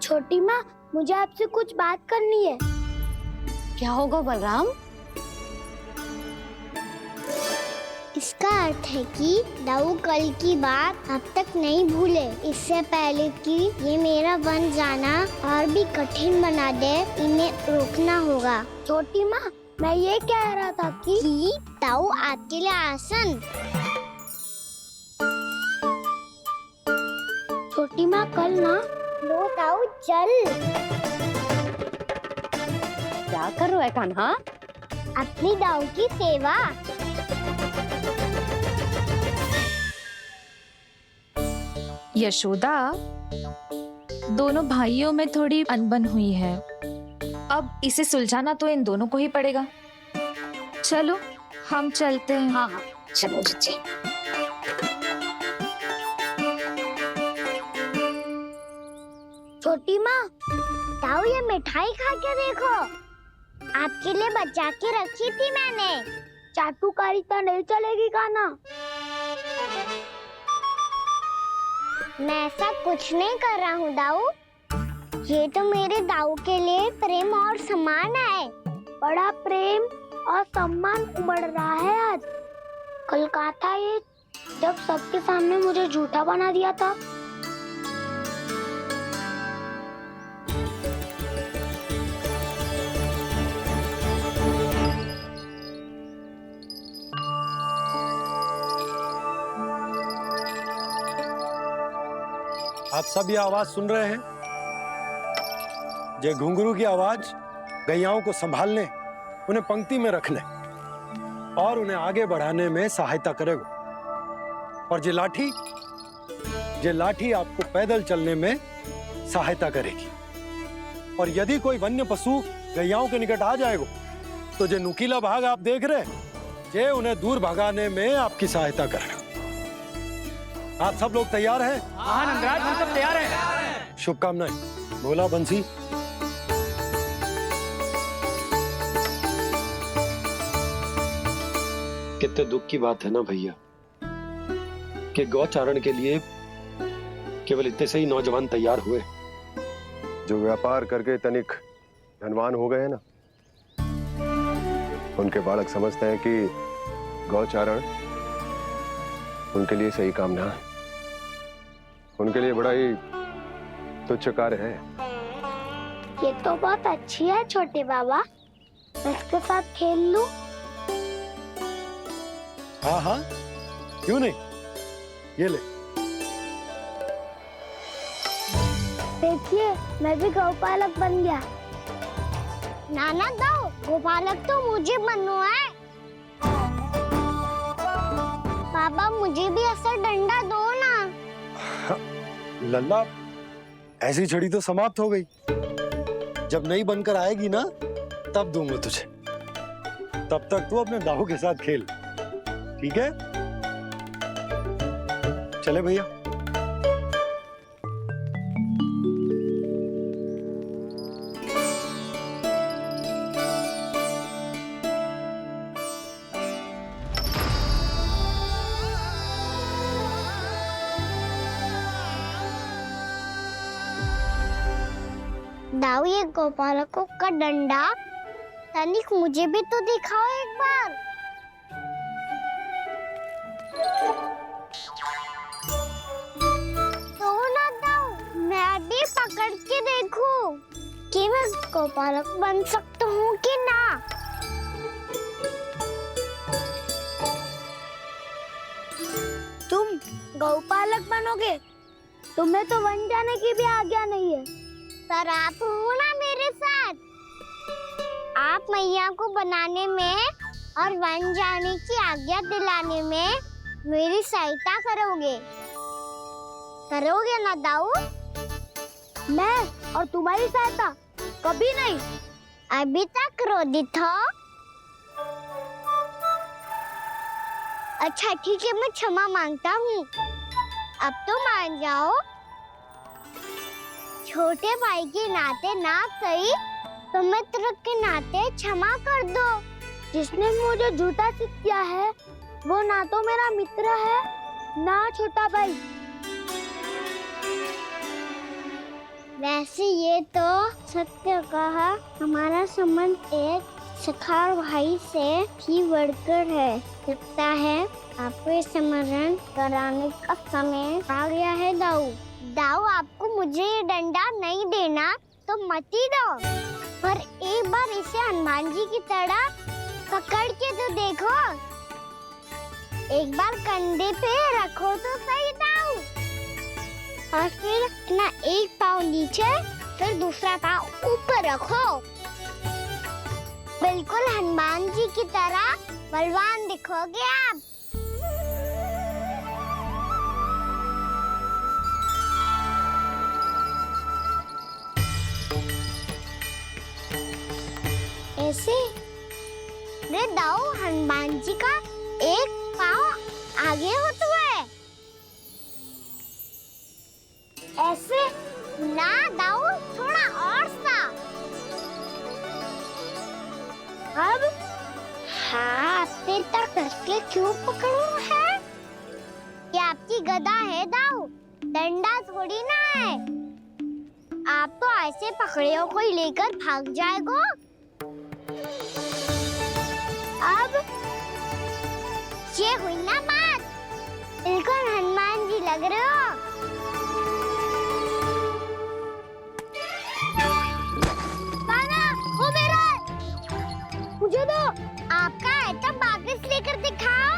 छोटी माँ, मुझे आपसे कुछ बात करनी है। क्या होगा बलराम? इसका अर्थ है कि दाऊ कल की बात अब तक नहीं भूले। इससे पहले कि ये मेरा बन जाना और भी कठिन बना दे, इन्हें रोकना होगा। छोटी माँ, मैं ये कह रहा था कि दाऊ आपके लिए आसन। छोटी माँ, कल ना लो दाऊ चल। क्या कर रहा है कान्हा? अपनी दाऊ की सेवा। यशोदा, दोनों भाइयों में थोड़ी अनबन हुई है। अब इसे सुलझाना तो इन दोनों को ही पड़ेगा। चलो हम चलते हैं। हाँ हाँ, चलो बच्चे। छोटी माँ, दाऊ ये मिठाई खा के देखो। आपके लिए बचा के रखी थी मैंने। चाटुकारिता नहीं चलेगी कान्हा। मैं ऐसा कुछ नहीं कर रहा हूँ दाऊ। ये तो मेरे दाऊ के लिए प्रेम और सम्मान है। बड़ा प्रेम और सम्मान उमड़ रहा है आज। कल कहा था ये, जब सबके सामने मुझे झूठा बना दिया था। आप सब ये आवाज सुन रहे हैं? ये घुंघरू की आवाज गैयाओं को संभालने, उन्हें पंक्ति में रखने और उन्हें आगे बढ़ाने में सहायता करेगा। और ये लाठी आपको पैदल चलने में सहायता करेगी। और यदि कोई वन्य पशु गैयाओं के निकट आ जाएगा तो ये नुकीला भाग आप देख रहे हैं, ये उन्हें दूर भगाने में आपकी सहायता करेगा। आप सब लोग तैयार हैं? हाँ नंदराज, हम सब तैयार हैं। शुभकामनाएं। बोला बंसी। कितने दुख की बात है ना भैया कि गौचारण के लिए केवल इतने से ही नौजवान तैयार हुए। जो व्यापार करके तनिक धनवान हो गए ना, उनके बालक समझते हैं कि गौचारण उनके लिए सही काम ना है। उनके लिए बड़ा ही तुच्छ कार्य है। ये तो बहुत अच्छी है छोटे बाबा, मैं इसके साथ खेल लूं? हाँ हाँ, क्यों नहीं। ये ले। देखिए, मैं भी गौपालक बन गया। नाना दाऊ, गौपालक तो मुझे बनना है। बाबा मुझे भी ऐसा डंडा दो ना। लल्ला, ऐसी छड़ी तो समाप्त हो गई। जब नई बनकर आएगी ना, तब दूंगा तुझे। तब तक तू अपने दाऊ के साथ खेल, ठीक है? चले भैया। दाऊ, ये गोपालकों का डंडा तनिक मुझे भी तो दिखाओ एक बार। तो ना दाऊ, मैं भी पकड़ के देखूं कि मैं गोपालक बन सकता हूँ कि ना। तुम गौपालक बनोगे? तुम्हें तो वन जाने की भी आज्ञा नहीं है। पर आप हो ना मेरे साथ। आप मैया को बनाने में और वन जाने की आज्ञा दिलाने में मेरी सहायता करोगे ना दाऊ? मैं और तुम्हारी सहायता कभी नहीं। अभी तक क्रोधित हो? अच्छा ठीक है, मैं क्षमा मांगता हूँ। अब तो मान जाओ। छोटे भाई के नाते ना सही तो मित्र के नाते क्षमा कर दो। जिसने मुझे झूठा सिद्ध किया है वो ना तो मेरा मित्र है ना छोटा भाई। वैसे ये तो सत्य कहा, हमारा संबंध एक सखार भाई से भी बढ़कर है। लगता है आपको स्मरण कराने का समय आ गया है दाऊ। दाऊ, आपको मुझे ये डंडा नहीं देना तो मत ही दो, पर एक बार इसे हनुमान जी की तरह पकड़ के तो देखो। एक बार कंधे पे रखो तो सही दाऊ, और फिर अपना एक पाँव नीचे फिर दूसरा पाँव ऊपर रखो। बिल्कुल हनुमान जी की तरह बलवान दिखोगे आप। ऐसे रे दाऊ, हनुमान जी का एक पाँव आगे होता है। ऐसे ना दाऊ, थोड़ा और सा। अब हाथ पे तक कसके क्यों पकड़ो है? ये आपकी गदा है दाऊ, डंडा थोड़ी ना है। आप तो ऐसे पकड़े हो कोई लेकर भाग जाएगा। अब ये हुई ना बात, बिल्कुल हनुमान जी लग रहे हो। कान्हा, वो मेरा, मुझे दो। आपका है तब वापस लेकर दिखाओ।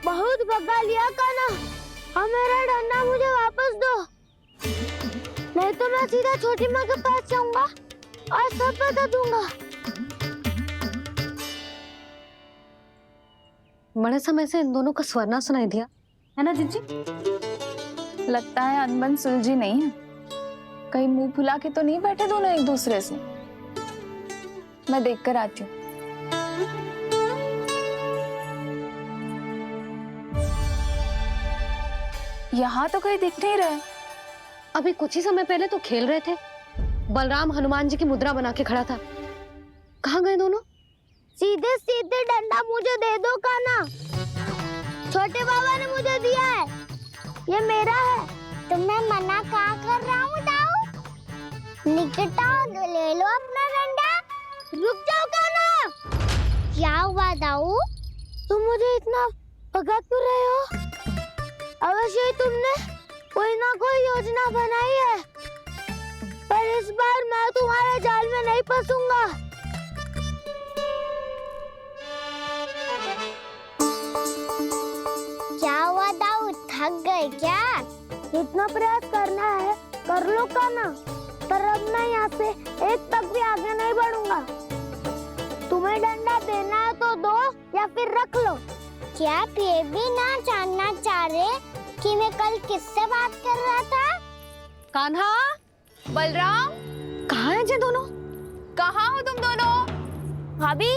बहुत भगा लिया कान्हा, अब मेरा डंडा मुझे वापस दो, नहीं तो मैं सीधा छोटी माँ के पास जाऊंगा और सब बता दूंगा। बड़े समय से इन दोनों का स्वर ना सुनाई दिया, है ना जीजी? लगता है अनबन सुलझी नहीं है। कहीं मुंह फुला के तो नहीं बैठे दोनों एक दूसरे से। मैं देख कर आती हूँ। यहाँ तो कहीं दिख नहीं रहा। अभी कुछ ही समय पहले तो खेल रहे थे, बलराम हनुमान जी की मुद्रा बना के खड़ा था। कहाँ गए दोनों? सीधे सीधे डंडा मुझे दे दो कान्हा, छोटे बाबा ने मुझे दिया है, ये मेरा है। तो मैं मना कहाँ कर रहा हूँ दाऊ? निकट आओ, ले लो अपना डंडा। रुक जाओ कान्हा। क्या हुआ दाऊ? तुम मुझे इतना भगा क्यों रहे हो? अवश्य ही तुमने कोई ना कोई योजना बनाई है, पर इस बार मैं तुम्हारे जाल में नहीं फंसूंगा। क्या हुआ दाऊ, थक गए क्या? जितना प्रयास करना है कर लो कान्हा, पर अब मैं यहाँ से एक तक भी आगे नहीं बढ़ूंगा। तुम्हें डंडा देना है तो दो या फिर रख लो। क्या आप ये भी ना जानना चाह रहे कि मैं कल किससे बात कर रहा था? कान्हा, बलराम, कहाँ हैं ये दोनों? कहाँ हो तुम दोनों? भाभी,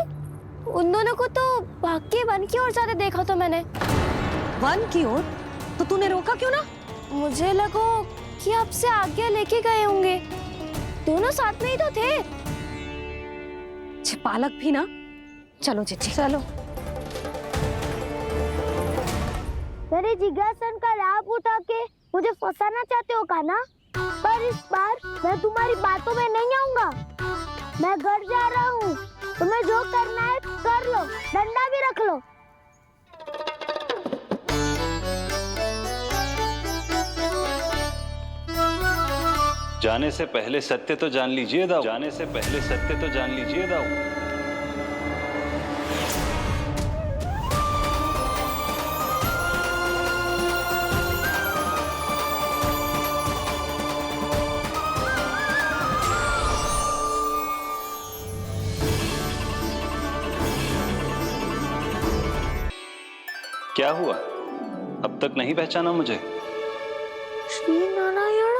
उन दोनों को तो भाग के वन की ओर जाते देखा तो मैंने। वन की ओर? तो तूने रोका क्यों ना? मुझे लगो कि आपसे आगे लेके गए होंगे, दोनों साथ में ही तो थे। पालक भी ना। चलो जीजी, चलो। मेरे जिज्ञासन का लाभ उठा के मुझे फंसाना चाहते हो कान्हा, पर इस बार मैं तुम्हारी बातों में नहीं आऊंगा। मैं घर जा रहा हूँ, तुम्हें जो करना है कर लो, डंडा भी रख लो। जाने से पहले सत्य तो जान लीजिए दाऊ, जाने से पहले सत्य तो जान लीजिए दाऊ। क्या हुआ? अब तक नहीं पहचाना मुझे? श्री नारायण।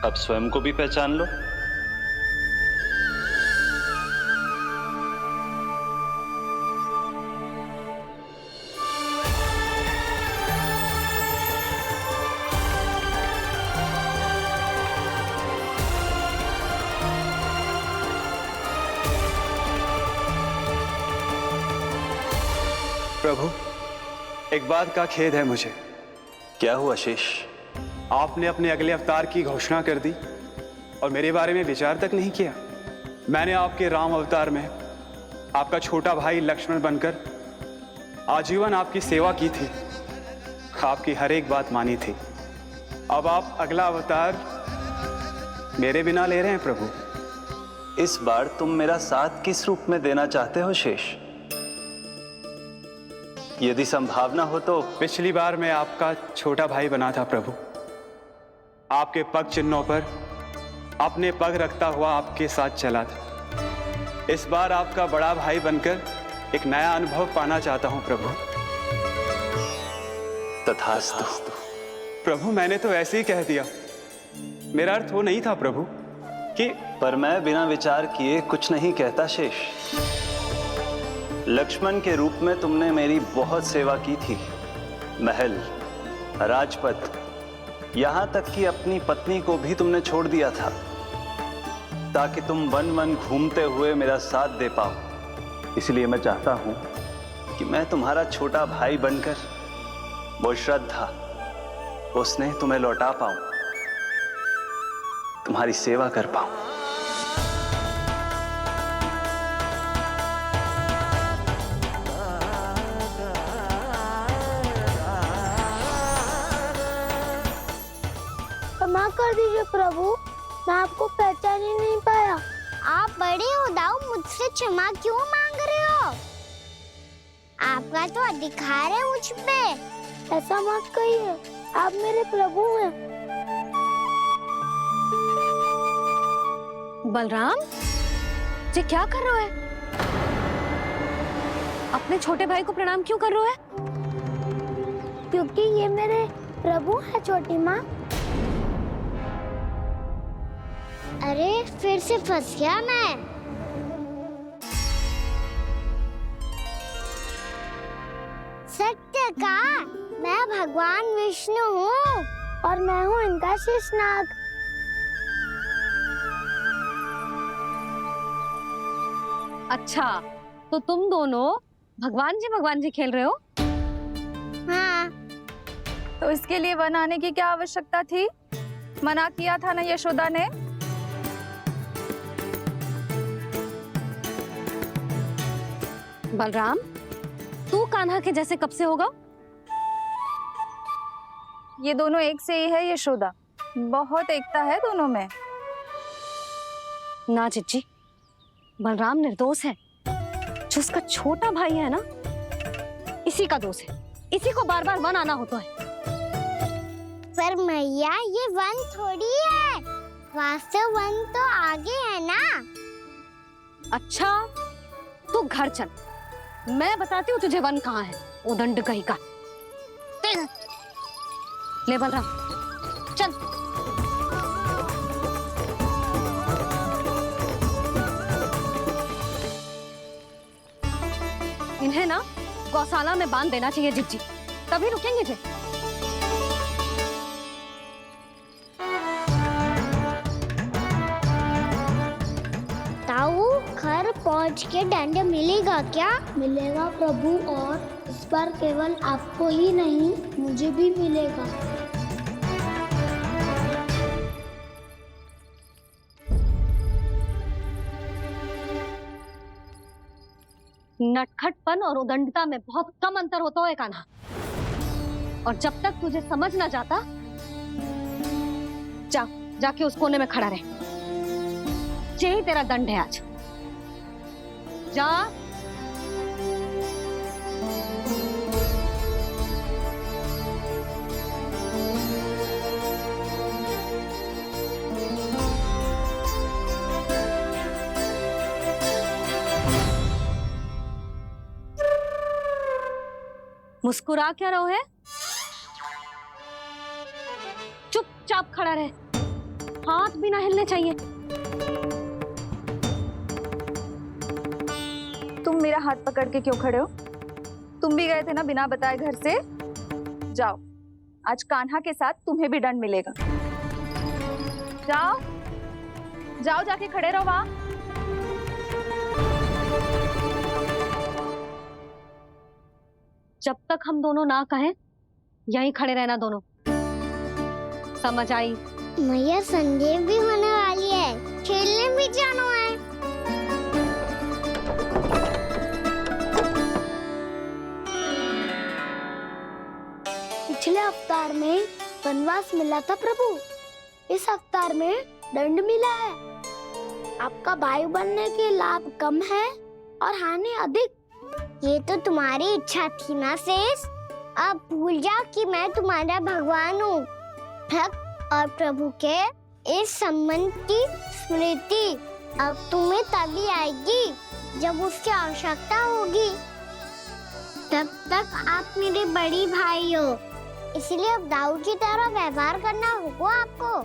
अब स्वयं को भी पहचान लो। प्रभु, एक बात का खेद है मुझे। क्या हुआ शेष? आपने अपने अगले अवतार की घोषणा कर दी और मेरे बारे में विचार तक नहीं किया। मैंने आपके राम अवतार में आपका छोटा भाई लक्ष्मण बनकर आजीवन आपकी सेवा की थी, आपकी हर एक बात मानी थी। अब आप अगला अवतार मेरे बिना ले रहे हैं प्रभु। इस बार तुम मेरा साथ किस रूप में देना चाहते हो शेष? यदि संभावना हो तो। पिछली बार मैं आपका छोटा भाई बना था प्रभु, आपके पग चिन्हों पर अपने पग रखता हुआ आपके साथ चला था। इस बार आपका बड़ा भाई बनकर एक नया अनुभव पाना चाहता हूं प्रभु। तथास्तु। प्रभु, मैंने तो ऐसे ही कह दिया, मेरा अर्थ वो नहीं था प्रभु कि। पर मैं बिना विचार किए कुछ नहीं कहता शेष। लक्ष्मण के रूप में तुमने मेरी बहुत सेवा की थी। महल, राजपथ, यहां तक कि अपनी पत्नी को भी तुमने छोड़ दिया था ताकि तुम वन वन घूमते हुए मेरा साथ दे पाओ। इसलिए मैं चाहता हूं कि मैं तुम्हारा छोटा भाई बनकर वो श्रद्धा, वो स्नेह तुम्हें लौटा पाऊं, तुम्हारी सेवा कर पाऊं। क्षमा कर दीजिए प्रभु, मैं आपको पहचान ही नहीं पाया। आप बड़े हो दाऊ, मुझसे क्षमा क्यों मांग रहे हो? आपका तो अधिकार है मुझ पे। ऐसा मत कहिए, आप मेरे प्रभु हैं। बलराम, ये क्या कर रहे हो? अपने छोटे भाई को प्रणाम क्यों कर रहे हो? क्योंकि ये मेरे प्रभु है छोटी माँ। अरे फिर से फंस गया मैं। सत्य का, मैं भगवान विष्णु हूँ और मैं हूँ इनका शेषनाग। अच्छा, तो तुम दोनों भगवान जी खेल रहे हो? हाँ। तो इसके लिए वन आने की क्या आवश्यकता थी? मना किया था ना यशोदा ने। बलराम, तू कान्हा के जैसे कब से होगा? ये दोनों एक से ही है यशोदा, बहुत एकता है दोनों में। ना चिच्ची, बलराम निर्दोष है। जो उसका छोटा भाई है ना, इसी का दोष है। इसी को बार बार वन आना होता है। पर मैया, ये वन थोड़ी है, वास्तव वन तो आगे है ना। अच्छा, तू घर चल, मैं बताती हूँ तुझे वन कहाँ है। उदंड कहीं का। ले बलराम, चल। इन्हें ना गौशाला में बांध देना चाहिए जिज्जी, तभी रुकेंगे जे। ताऊ, घर पहुंच के दंड मिलेगा क्या? मिलेगा प्रभु, और इस बार केवल आपको ही नहीं, मुझे भी मिलेगा। नटखटपन और उदंडता में बहुत कम अंतर होता है कान्हा, और जब तक तुझे समझ ना जाता, जाके उस कोने में खड़ा रहे। यही तेरा दंड है आज। जा। मुस्कुरा क्या रहो है? चुपचाप खड़ा रहे, हाथ भी ना हिलने चाहिए। तुम मेरा हाथ पकड़ के क्यों खड़े हो? तुम भी गए थे ना बिना बताए घर से। जाओ, आज कान्हा के साथ तुम्हें भी दंड मिलेगा। जाओ जाओ, जाके खड़े रहो वहां। जब तक हम दोनों ना कहें यहीं खड़े रहना दोनों, समझ आई? मैया संध्या भी होने वाली है, खेलने भी जाना है। पिछले अवतार में वनवास मिला था प्रभु, इस अवतार में दंड मिला है। आपका भाई बनने के लाभ कम है और हानि अधिक। ये तो तुम्हारी इच्छा थी ना शेष, अब भूल जाओ कि मैं तुम्हारा भगवान हूँ। भक्त और प्रभु के इस संबंध की स्मृति अब तुम्हें तभी आएगी जब उसकी आवश्यकता होगी। तब तक आप मेरे बड़ी भाई हो, इसलिए अब दाऊद की तरह व्यवहार करना होगा आपको।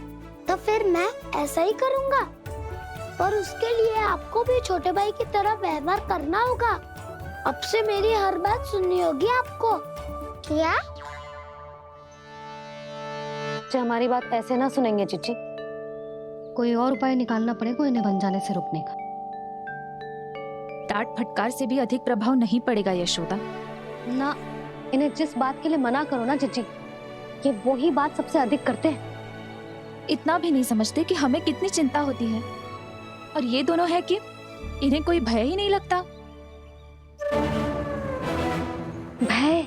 तो फिर मैं ऐसा ही करूँगा, पर उसके लिए आपको भी छोटे भाई की तरह व्यवहार करना होगा। अब से मेरी हर बात सुननी होगी आपको। क्या? जो हमारी बात ऐसे ना सुनेंगे चिची, कोई और उपाय निकालना पड़ेगा इन्हें बन जाने से रुकने का। डांट फटकार से भी अधिक प्रभाव नहीं पड़ेगा यशोदा। ना, इन्हें जिस बात के लिए मना करो ना चिची, ये वही बात सबसे अधिक करते हैं। इतना भी नहीं समझते कि हमें कितनी चिंता होती है, और ये दोनों है कि इन्हें कोई भय ही नहीं लगता। भय?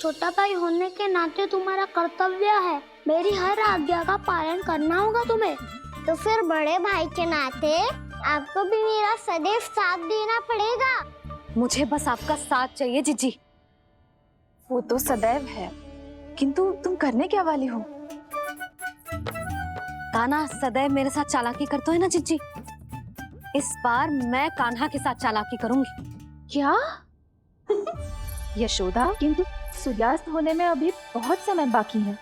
छोटा भाई होने के नाते तुम्हारा कर्तव्य है, मेरी हर आज्ञा का पालन करना होगा तुम्हें। तो फिर बड़े भाई के नाते आपको भी मेरा सदैव साथ देना पड़ेगा। मुझे बस आपका साथ चाहिए जीजी। वो तो सदैव है, किंतु तुम करने क्या वाली हो? कान्हा सदैव मेरे साथ चालाकी करता है ना जीजी, इस बार मैं कान्हा के साथ चालाकी करूंगी। क्या? यशोदा, किंतु सूर्यास्त होने में अभी बहुत समय बाकी है,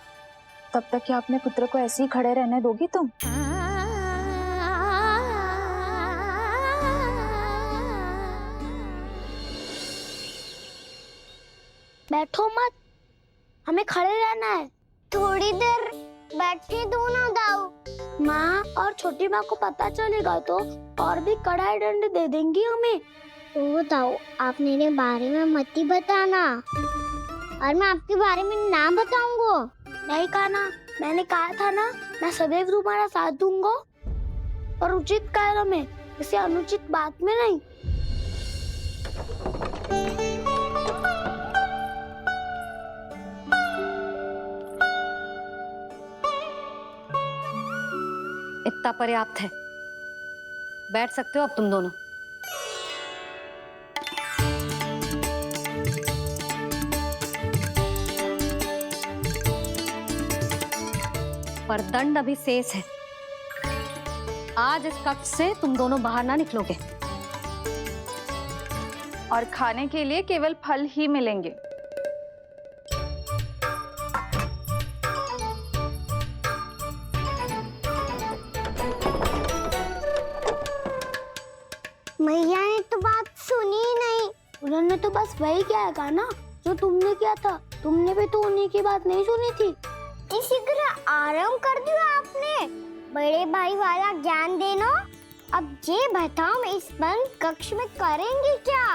तब तक क्या अपने पुत्र को ऐसे ही खड़े रहने दोगी तुम? बैठो मत, हमें खड़े रहना है। थोड़ी देर बैठे दो ना दाऊ। माँ और छोटी माँ को पता चलेगा तो और भी कड़ा दंड दे देंगी हमें। ओ दाऊ, आप मेरे बारे में मत ही बताना, और मैं आपके बारे में ना बताऊंगा। नहीं कहा ना, मैंने कहा था ना, मैं सदैव तुम्हारा साथ दूंगा, और उचित कार्य में, किसी अनुचित बात में नहीं। इतना पर्याप्त है, बैठ सकते हो अब तुम दोनों। पर दंड अभी शेष है। आज इस कक्ष से तुम दोनों बाहर ना निकलोगे, और खाने के लिए केवल फल ही मिलेंगे। मैया ने तो बात सुनी ही नहीं। उन्होंने तो बस वही किया ना जो तुमने किया था। तुमने भी तो उन्हीं की बात नहीं सुनी थी। इसी तरह आराम कर दिया आपने। बड़े भाई वाला ज्ञान देना। अब ये बताओ, इस बंद कक्ष में करेंगे क्या?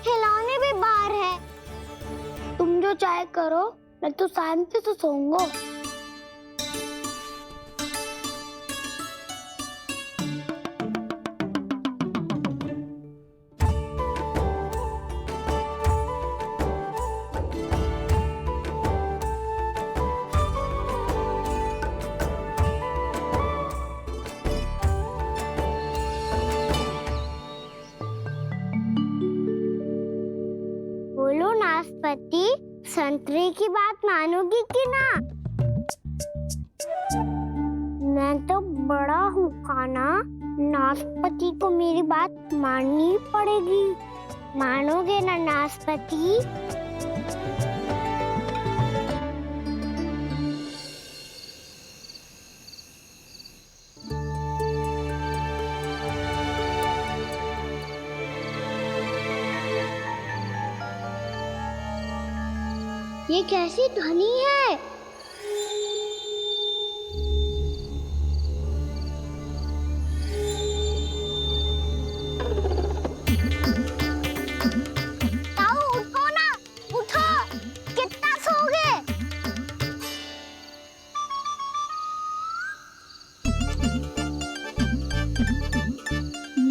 खिलौने भी बाहर है। तुम जो चाहे करो, मैं तो शांति से सोऊंगा। बोलो नाशपाती, संतरे की बात मानोगी कि ना? मैं तो बड़ा हूँ काना, नाशपति को मेरी बात माननी पड़ेगी। मानोगे ना नाशपति? ये कैसी ध्वनि है? ताऊ उठो ना, उठो, कितना सोओगे?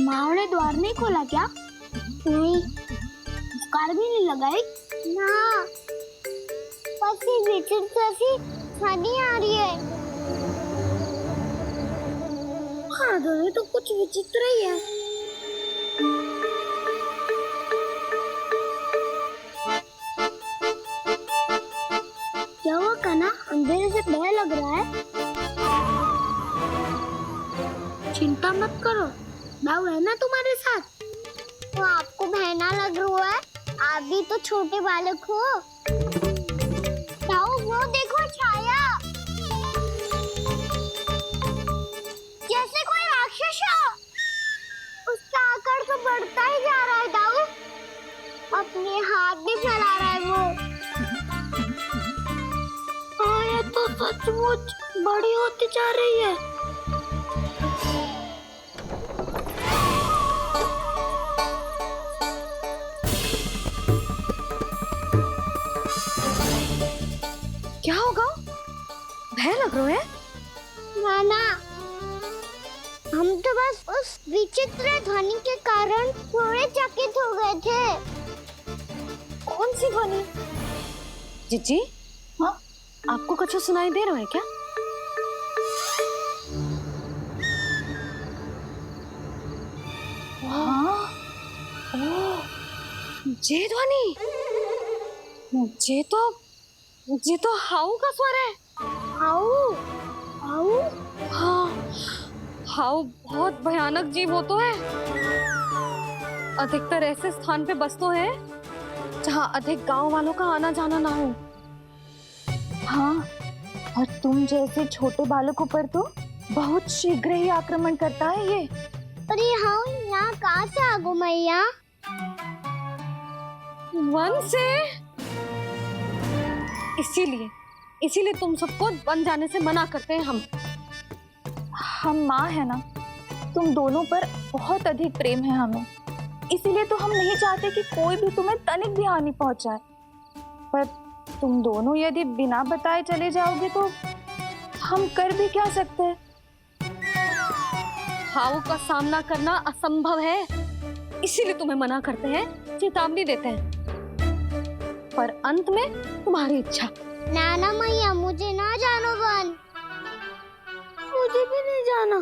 माँ ने द्वार नहीं खोला क्या? नहीं। कार भी नहीं लगाई? ना। विचित्र सी ध्वनि आ रही है। हाँ, ध्वनि तो कुछ विचित्र ही है। क्या हुआ कान्हा? अंधेरे से भय लग रहा है। चिंता मत करो, दाऊ है ना तुम्हारे साथ। तो आपको भय ना लग रहा है? आप भी तो छोटे बालक हो। वो देखो छाया, जैसे कोई राक्षस हो। उसका आकार तो बढ़ता ही जा रहा है दाऊ। अपने हाथ भी फैला रहा है वो। हाँ, ये तो सचमुच बड़ी होती जा रही है। क्या होगा? भय लग रहा है? नाना, हम तो बस उस विचित्र ध्वनि के कारण थोड़े चकित हो गए थे। कौन सी ध्वनि? जीजी, हाँ, आपको कुछ सुनाई दे रहा है क्या? हाँ, ओह, ये ध्वनि, ये तो हाउ का स्वर है। हाउ? हाउ? हाँ, हाउ बहुत भयानक जीव हो तो है। अधिकतर ऐसे स्थान पे बस तो है जहाँ अधिक गांव वालों का आना जाना ना हो। हाँ, और तुम जैसे छोटे बालकों पर तो बहुत शीघ्र ही आक्रमण करता है ये। पर ये हाउ यहाँ कहाँ से आ गो मैया? वन से। इसीलिए तुम सबको वन जाने से मना करते हैं हम माँ है ना, तुम दोनों पर बहुत अधिक प्रेम है हमें, इसीलिए तो हम नहीं चाहते कि कोई भी तुम्हें तनिक भी हानि पहुंचाए। पर तुम दोनों यदि बिना बताए चले जाओगे तो हम कर भी क्या सकते हैं? हाउ का सामना करना असंभव है, इसीलिए तुम्हें मना करते हैं, चेतावनी देते हैं। पर अंत में तुम्हारी इच्छा। नाना मैया, मुझे ना जानो वन। मुझे भी नहीं जाना।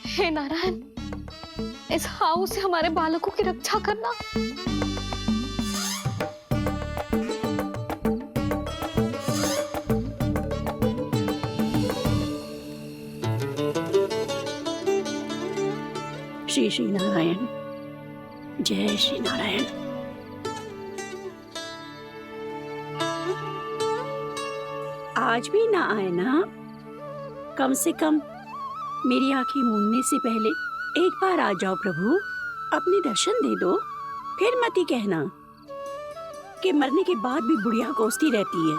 हे नारायण, इस हाउ से हमारे बालकों की रक्षा करना। श्री श्री नारायण, जय श्री नारायण। आज भी ना आए ना? कम से कम मेरी आंखें मूंदने से पहले एक बार आ जाओ प्रभु, अपने दर्शन दे दो। फिर मत ही कहना कि मरने के बाद भी बुढ़िया कोसती रहती है।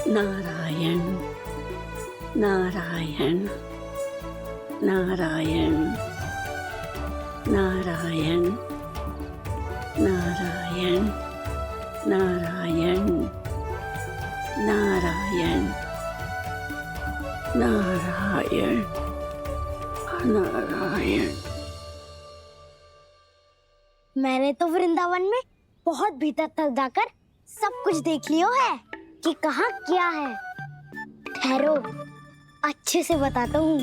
नारायण नारायण नारायण नारायण नारायण नारायण नारायण नारायण नारायण। मैंने तो वृंदावन में बहुत भीतर तक जाकर सब कुछ देख लियो है कि कहाँ क्या है। ठहरो, अच्छे से बताता हूँ।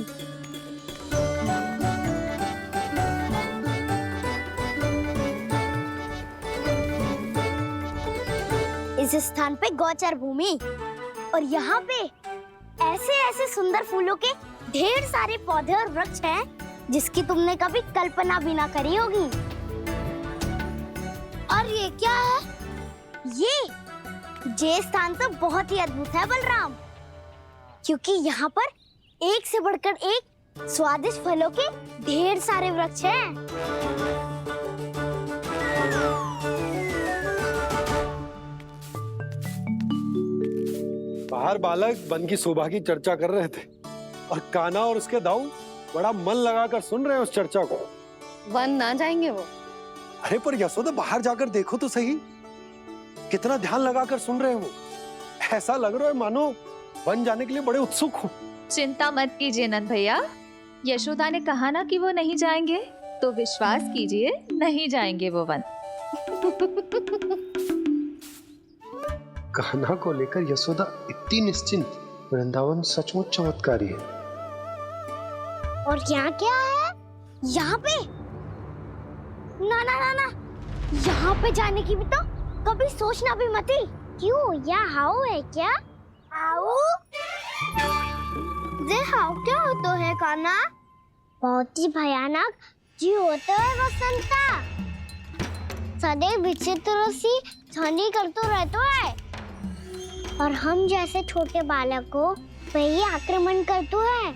इस स्थान पे गौचर भूमि और यहाँ पे ऐसे ऐसे सुंदर फूलों के ढेर सारे पौधे और वृक्ष हैं जिसकी तुमने कभी कल्पना भी ना करी होगी। और ये क्या है? ये स्थान तो बहुत ही अद्भुत है बलराम, क्योंकि यहाँ पर एक से बढ़कर एक स्वादिष्ट फलों के ढेर सारे वृक्ष हैं। बाहर बालक वन की शोभा की चर्चा कर रहे थे और कान्हा और उसके दाऊ बड़ा मन लगाकर सुन रहे हैं उस चर्चा को। वन ना जाएंगे वो? अरे पर यशोदा, बाहर जाकर देखो तो सही, कितना ध्यान लगाकर सुन रहे हैं वो। ऐसा लग रहा है मानो वन जाने के लिए बड़े उत्सुक हो। चिंता मत कीजिए नंद भैया, यशोदा ने कहा ना कि वो नहीं जाएंगे, तो विश्वास कीजिए नहीं जाएंगे वो वन। कान्हा को लेकर यशोदा इतनी निश्चिंत, वृंदावन सचमुच चमत्कारी है। और यहाँ क्या है? यहाँ पे ना ना ना ना, यहाँ पे जाने की भी तो कभी सोचना भी मत ही। क्यों, यहाँ हाउ है क्या? हाउ? ये हाउ क्या होता है कान्हा? बहुत ही भयानक जी होता है वसंता। सदैव विचित्र सी ध्वनि करते रहता है और हम जैसे छोटे बालक को वही आक्रमण करते हैं।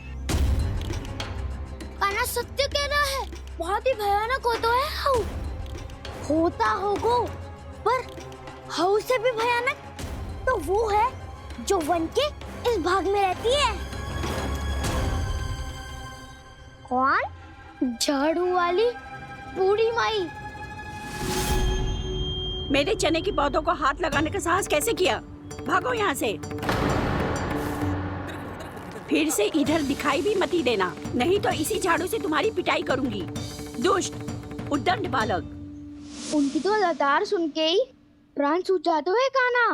कान्हा सत्य कह रहा है, बहुत ही भयानक होता है हाउ। होता होगा, पर हाउ से भी भयानक तो वो है जो वन के इस भाग में रहती है। कौन? झाड़ू वाली बूढ़ी माई। मेरे चने की पौधों को हाथ लगाने का साहस कैसे किया? भागो यहाँ से। फिर से इधर दिखाई भी मत देना, नहीं तो इसी झाड़ू से तुम्हारी पिटाई करूंगी। दुष्ट, उद्दंड बालक। उनकी तो लतार सुन के ही प्राण सूझ जाते हैं कान्हा।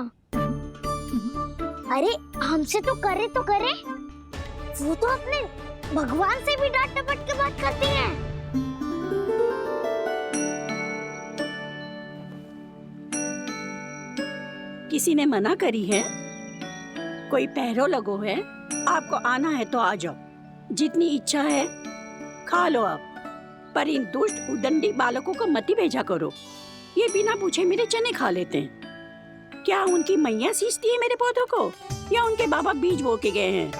अरे हमसे तो करे, वो तो अपने भगवान से भी डांट डपट के बात करती हैं। किसी ने मना करी है? कोई पहरो लगो है? आपको आना है तो आ जाओ, जितनी इच्छा है खा लो आप, पर इन दुष्ट उदंडी बालकों को मत ही भेजा करो। ये बिना पूछे मेरे चने खा लेते हैं। क्या उनकी मैया सींचती है मेरे पौधों को, या उनके बाबा बीज बो के गए हैं?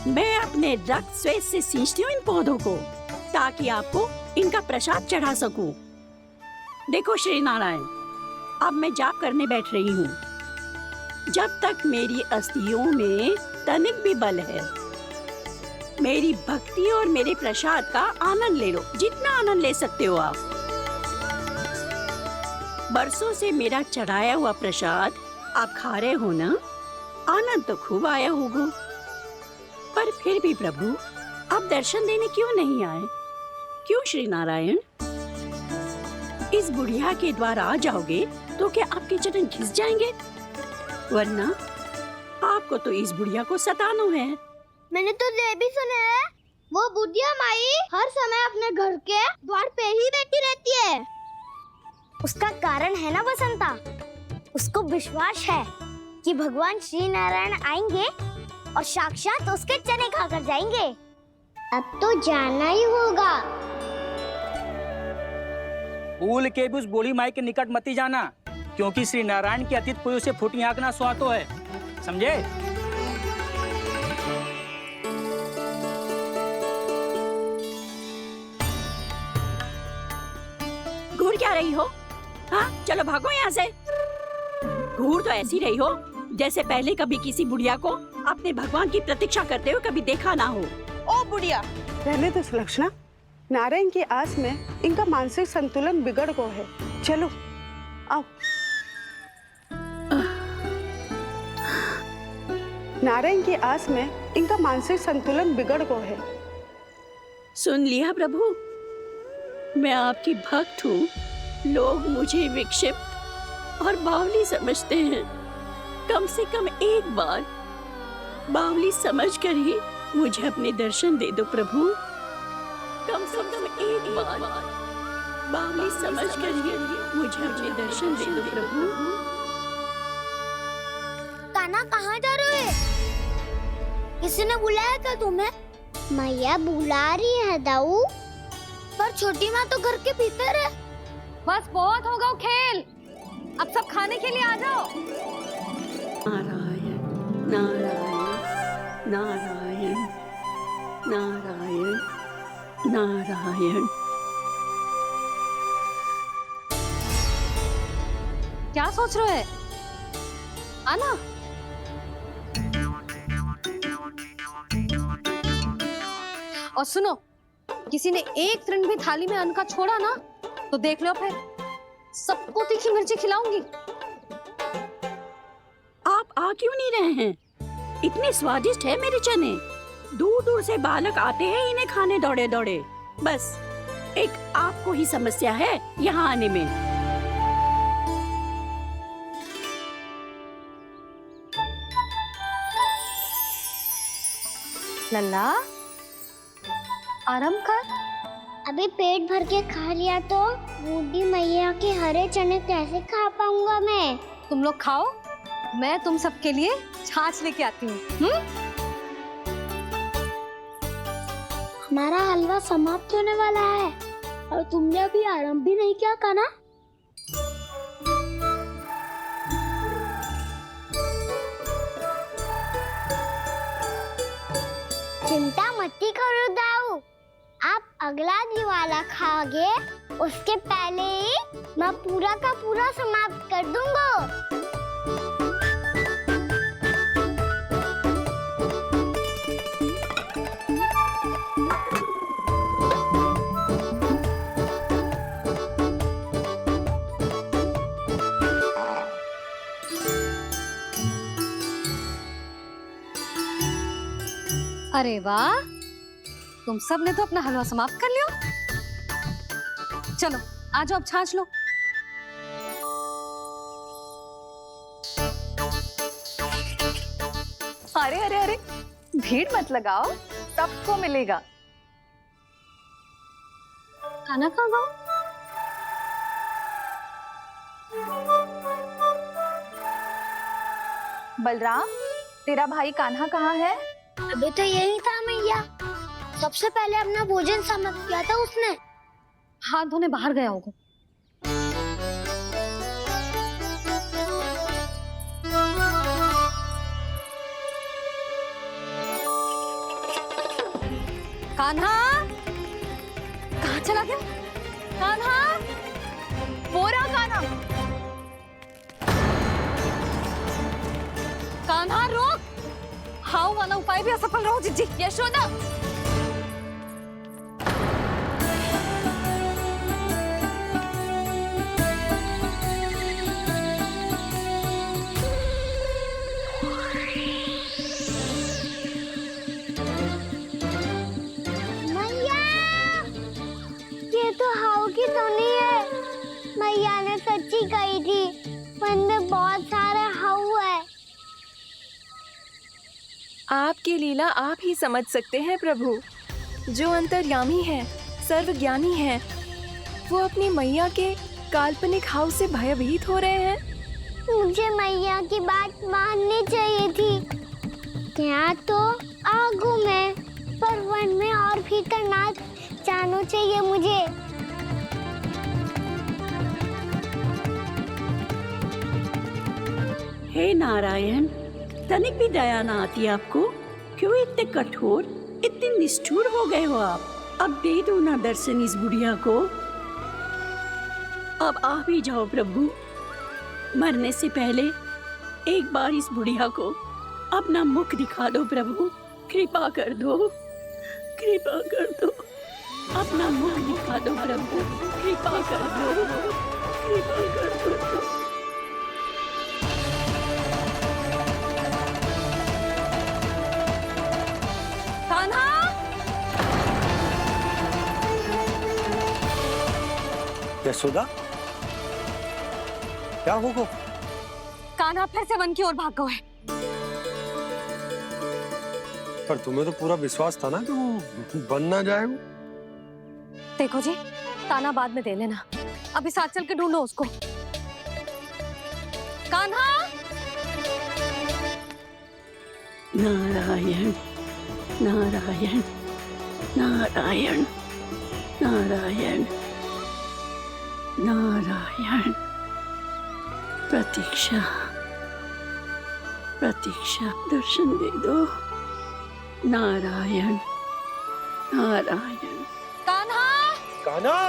मैं अपने रक्त स्वेद से सींचती हूँ इन पौधों को, ताकि आपको इनका प्रसाद चढ़ा सकूं। देखो श्री नारायण, अब मैं जाप करने बैठ रही हूँ। जब तक मेरी अस्थियों में तनिक भी बल है, मेरी भक्ति और मेरे प्रसाद का आनंद ले लो, जितना आनंद ले सकते हो आप। बरसों से मेरा चढ़ाया हुआ प्रसाद आप खा रहे हो ना, आनंद तो खूब आया होगा, पर फिर भी प्रभु आप दर्शन देने क्यों नहीं आए? क्यों श्री नारायण? इस बुढ़िया के द्वार आ जाओगे तो क्या आपके चरण घिस जाएंगे? वरना आपको तो इस बुढ़िया को सताना है। मैंने तो ये भी सुना है, वो बुढ़िया माई हर समय अपने घर के द्वार पे ही बैठी रहती है। उसका कारण है ना बसंता, उसको विश्वास है कि भगवान श्री नारायण आएंगे और साक्षात उसके चने खाकर जाएंगे। अब तो जाना ही होगा। भूल के भी उस बूढ़ी माई के निकट मत ही जाना, क्योंकि श्री नारायण की अतीत कोई उसे फूटी आंख ना सुहातो है, समझे? घूर क्या रही हो? हाँ, चलो भागो यहाँ से। घूर तो ऐसी रही हो जैसे पहले कभी किसी बुढ़िया को अपने भगवान की प्रतीक्षा करते हुए कभी देखा ना हो। ओ बुढ़िया, रहने दो सुलक्षणा। नारायण की आस में इनका मानसिक संतुलन बिगड़ गया है। चलो आओ। नारायण की आस में इनका मानसिक संतुलन बिगड़ गया है। सुन लिया प्रभु, मैं आपकी भक्त हूँ। लोग मुझे विक्षिप्त और बावली समझते हैं। कम से कम एक बार बावली समझकर ही मुझे अपने दर्शन दे दो प्रभु। कम से कम एक बार बावली समझ कर मुझे अपने दर्शन दे दो प्रभु। कान्हा कहाँ जा रहे हो? किसी ने बुलाया क्या तुम्हें? मैया बुला रही है दाऊ, पर छोटी माँ तो घर के भीतर है। बस बहुत हो गया खेल, अब सब खाने के लिए आ जाओ। नारायण नारायण नारायण नारायण नारायण। क्या सोच रहे हैं? आना। और सुनो, किसी ने एक फ्रेंड भी थाली में अन्न का छोड़ा ना तो देख लो, फिर सबको तीखी मिर्ची खिलाऊंगी। आप आ क्यों नहीं रहे हैं? इतने स्वादिष्ट है मेरे चने। दूर दूर से बालक आते हैं इन्हें खाने दौड़े दौड़े। बस एक आपको ही समस्या है यहाँ आने में। लल्ला, आराम कर। अभी पेट भर के खा लिया तो बूढ़ी मैया के हरे चने कैसे खा पाऊंगा मैं? तुम लोग खाओ, मैं तुम सबके लिए छाछ लेके आती हूँ। हमारा हलवा समाप्त होने वाला है और तुमने अभी आराम भी नहीं किया कान्हा। चिंता मत करो दाऊ, आप अगला दिवाला खाओगे उसके पहले ही मैं पूरा का पूरा समाप्त कर दूंगा। अरे वाह, तुम सब ने तो अपना हलवा समाप्त कर लिया। चलो आ जाओ, अब छाछ लो। अरे अरे अरे, भीड़ मत लगाओ, सबको मिलेगा। खाना खा गो। बलराम, तेरा भाई कान्हा कहाँ है? अभी तो यही था मैया, सबसे पहले अपना भोजन समाप्त किया था उसने। हाथ धोने बाहर गया होगा। कान्हा कहाँ चला गया? कान्हा, वो रहा कान्हा। कान्हा रोक, हाउ वाला उपाय भी असफल रहो जिज्जी। यशोदा, मैया, ये तो हाउ की धुनी है। मैया ने सच्ची कही थी, मन में बहुत सारे हाउ है। आपकी लीला आप ही समझ सकते हैं प्रभु। जो अंतर्यामी है, सर्वज्ञानी है, वो अपनी मैया के काल्पनिक हाव से भयभीत हो रहे हैं। मुझे मैया की बात माननी चाहिए थी। यहाँ तो आगू में, पर वन में और भीतर ना जाना चाहिए मुझे। हे नारायण, तनिक भी दया ना आती आपको? क्यों इतने कठोर, इतने निष्ठुर हो गए हो आप? अब दे दो ना दर्शन इस बुढ़िया को। अब आ भी जाओ प्रभु, मरने से पहले एक बार इस बुढ़िया को अपना मुख दिखा दो प्रभु। कृपा कर दो, कृपा कर दो, अपना मुख दिखा दो प्रभु। कृपा कर दो, कृपा कर दो। यशोदा, क्या होगा? कान्हा फिर से वन की ओर भाग गए। पर तुम्हें तो पूरा विश्वास था ना कि वो बन ना जाए वो। देखो जी, ताना बाद में दे लेना, अभी साथ चल के ढूंढो उसको। कान्हा! नारायण नारायण नारायण नारायण नारायण। प्रतीक्षा प्रतीक्षा, दर्शन दे दो। नारायण नारायण। कान्हा! कान्हा!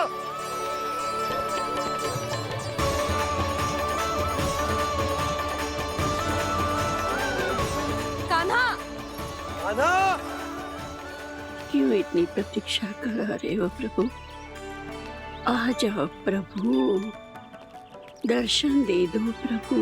कान्हा! कान्हा! क्यों इतनी प्रतीक्षा करा रहे हो प्रभु? आ जाओ प्रभु, दर्शन दे दो प्रभु।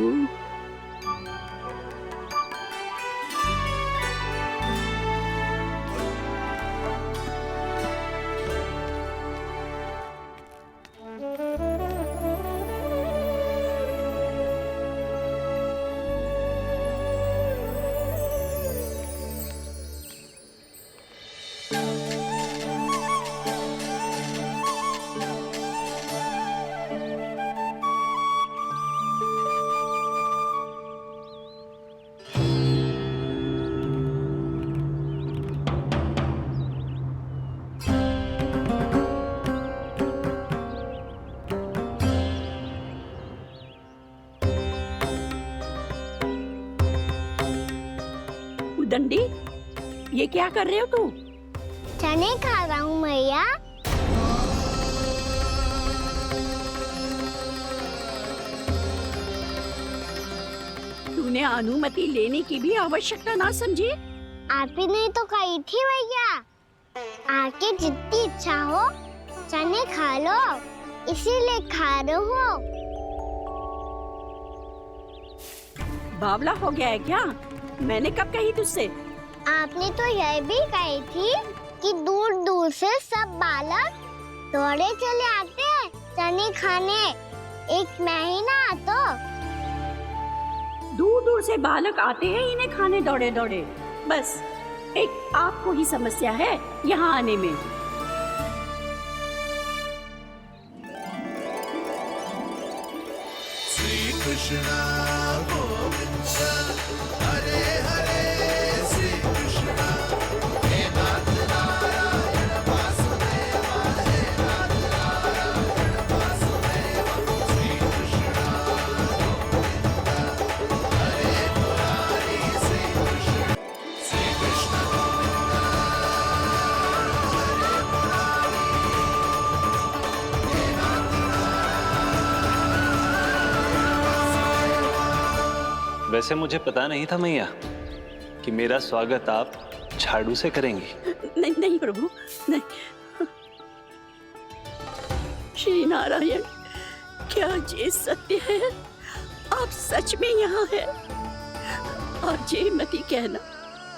दंडी, ये क्या कर रहे हो तू? चने खा रहा हूँ मैया। तूने अनुमति लेने की भी आवश्यकता ना समझी? आप ही नहीं तो कही थी भैया, आके जितनी इच्छा हो चने खा लो, इसीलिए खा रहे हो। बावला हो गया है क्या? मैंने कब कही तुझसे? आपने तो यह भी कही थी कि दूर दूर से सब बालक दौड़े चले आते हैं चने खाने, एक महीना तो दूर दूर से बालक आते हैं इन्हें खाने दौड़े दौड़े। बस एक आपको ही समस्या है यहाँ आने में। श्री कृष्णा गोविंद हरे हरे, श्री कृष्णा हे नाथ नारायण वासुदेव, हे नाथ नारायण वासुदेव। श्री कृष्णा गोविंद हरे मुरारी, श्री कृष्ण गोविंद हरे मुरारी, हे नाथ वैसे मुझे पता नहीं था मैया कि मेरा स्वागत आप झाड़ू से करेंगी। नहीं नहीं प्रभु, नहीं। श्री नारायण, क्या ये सत्य है? आप सच में यहाँ हैं? और ये मती कहना